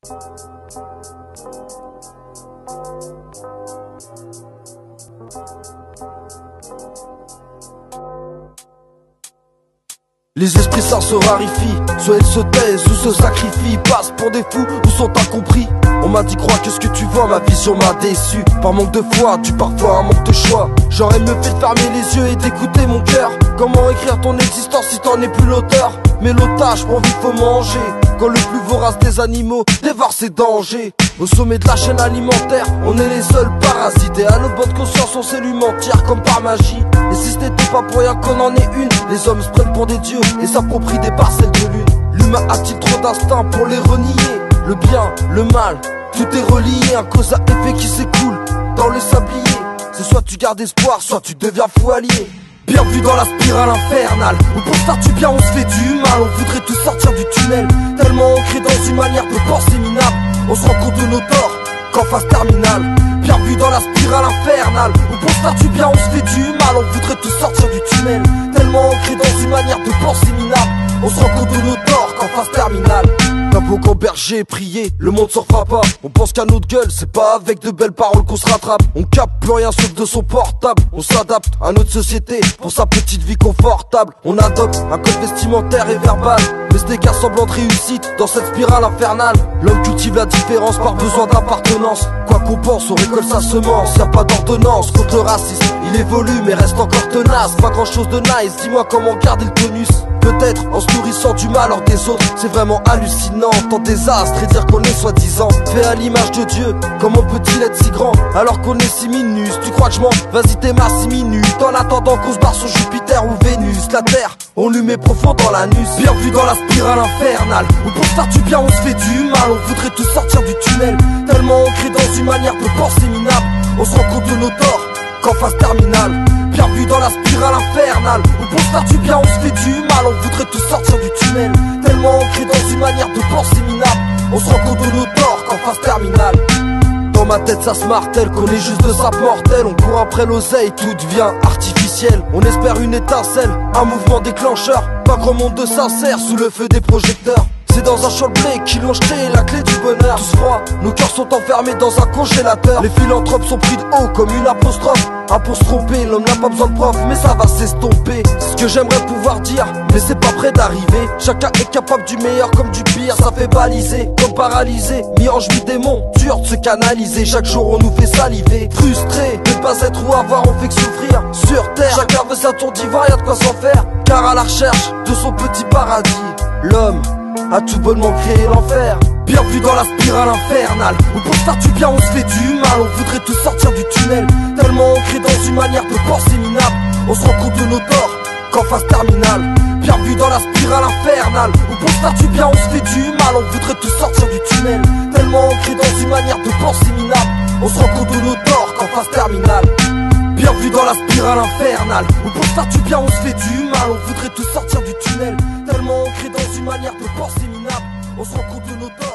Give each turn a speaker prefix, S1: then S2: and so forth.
S1: Les esprits sains se raréfient, soit ils se taisent ou se sacrifient, passent pour des fous ou sont incompris. On m'a dit crois que ce que tu vois, ma vision m'a déçu. Par manque de foi, du parfois un manque de choix. J'aurais mieux fait de fermer les yeux et d'écouter mon cœur. Comment écrire ton existence si t'en es plus l'auteur? Mais l'otage pour vivre faut manger. Quand le plus vorace des animaux dévore ses dangers. Au sommet de la chaîne alimentaire, on est les seuls parasites. Et à notre bonne conscience, on sait lui mentir comme par magie. Et si ce n'était pas pour rien qu'on en ait une, les hommes se prennent pour des dieux et s'approprient des parcelles de lune. L'humain a-t-il trop d'instinct pour les renier? Le bien, le mal, tout est relié. Un cause à effet qui s'écoule dans le sablier. C'est soit tu gardes espoir, soit tu deviens fou allié. Bienvenue dans la spirale infernale, où pour faire du bien on se fait du mal. On voudrait tous sortir du tunnel, tellement ancré dans une manière de penser minable. On se rend compte de nos torts qu'en phase terminale. Bienvenue dans la spirale infernale, où pour faire du bien on se fait du mal. On voudrait tous sortir du tunnel, tellement ancré dans une manière de penser minable. On se rend compte de nos torts qu'en phase terminale. T'as beau qu'en berger prier, le monde s'en fera pas. On pense qu'à notre gueule, c'est pas avec de belles paroles qu'on se rattrape. On capte plus rien sauf de son portable. On s'adapte à notre société pour sa petite vie confortable. On adopte un code vestimentaire et verbal, mais ce n'est qu'un semblant de réussite dans cette spirale infernale. L'homme cultive la différence par besoin d'appartenance. Quoi qu'on pense, on récolte sa semence. Y'a pas d'ordonnance contre le racisme, il évolue mais reste encore tenace. Pas grand chose de nice, dis-moi comment garder le tonus. Peut-être en se nourrissant du malheur des autres. C'est vraiment hallucinant, tant désastre et dire qu'on est soi-disant fait à l'image de Dieu. Comment peut-il être si grand alors qu'on est si minus? Tu crois que je mens? Vas-y t'es ma 6 minutes. En attendant qu'on se barre sur Jupiter ou Vénus. La terre, on lui met profond dans l'anus. Bienvenue dans la spirale infernale, où pour faire du bien on se fait du mal. On voudrait tous sortir du tunnel, tellement ancré dans une manière de penser minable. On se rend compte de nos torts qu'en phase terminale. Bienvenue dans la spirale infernale, où pour faire du bien on se fait du mal. On voudrait tous sortir du tunnel, tellement ancré dans une manière de penser minable. On se rend compte de nos torts qu'en phase terminale. Dans ma tête ça se martèle, qu'on est juste de sape mortelle. On court après l'oseille, tout devient artificiel. On espère une étincelle, un mouvement déclencheur. Pas grand monde de sincère sous le feu des projecteurs. C'est dans un champ de blé qu'ils l'ont jeté la clé du bonheur. Tous froids, nos cœurs sont enfermés dans un congélateur. Les philanthropes sont pris de haut comme une apostrophe. Ah pour se tromper, l'homme n'a pas besoin de prof, mais ça va s'estomper. C'est ce que j'aimerais pouvoir dire, mais c'est pas près d'arriver. Chacun est capable du meilleur comme du pire, ça fait baliser, comme paralysé. Mis en joue démon, dur de se canaliser. Chaque jour on nous fait saliver. Frustré de ne pas être ou avoir, on fait que souffrir. Sur terre, chacun veut sa tour d'ivoire, y'a de quoi s'en faire. Car à la recherche de son petit paradis, l'homme a tout bonnement créé l'enfer. Bienvenue dans la spirale infernale, où pour faire du bien on se fait du mal. On voudrait tous sortir du tunnel, tellement ancré dans une manière de penser minable. On se rend compte de nos torts qu'en phase terminale. Bienvenue dans la spirale infernale, où pour faire du bien on se fait du mal. On voudrait tous sortir du tunnel, tellement ancré dans une manière de penser minable. On se rend compte de nos torts qu'en phase terminale. Bienvenue dans la spirale infernale, où pour faire du bien on se fait du mal. On voudrait tous sortir du tunnel, tellement ancré dans une manière de penser minable. On se rend compte de nos torts